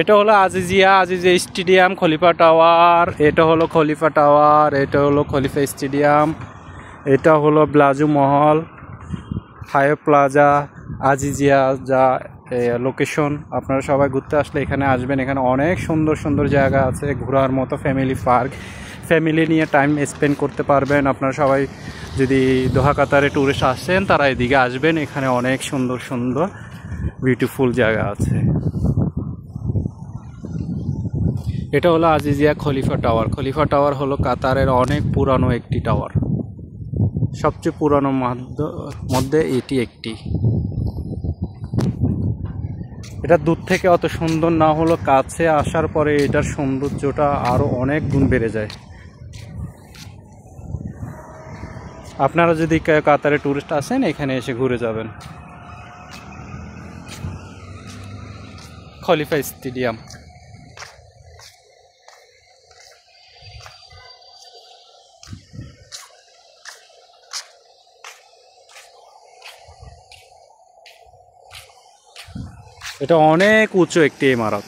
এটা হলো আজিজিয়া স্টেডিয়াম, খলিফা টাওয়ার। এটা হলো খলিফা টাওয়ার, এটা হলো খলিফা স্টেডিয়াম, এটা হলো ব্লাজু মহল, হায় প্লাজা, আজিজিয়া যা লোকেশন। আপনারা সবাই ঘুরতে আসলে এখানে আসবেন। এখানে অনেক সুন্দর সুন্দর জায়গা আছে ঘোরার মতো, ফ্যামিলি পার্ক, ফ্যামিলি নিয়ে টাইম স্পেন্ড করতে পারবেন। আপনারা সবাই যদি দোহা কাতারে ট্যুরিস্ট আসেন তারা এদিকে আসবেন, এখানে অনেক সুন্দর সুন্দর বিউটিফুল জায়গা আছে। এটা হলো আজিজিয়া খলিফা টাওয়ার। খলিফা টাওয়ার হলো কাতারের অনেক পুরানো একটি টাওয়ার, সবচেয়ে পুরানো মধ্যে এটি একটি। এটা দূর থেকে অত সুন্দর না হলো, কাছে আসার পরে এটার সৌন্দর্যটা আরো অনেক গুণ বেড়ে যায়। আপনারা যদি কাতারে ট্যুরিস্ট আসেন এখানে এসে ঘুরে যাবেন। খলিফা স্টেডিয়াম। এটা অনেক উঁচু একটি ইমারত।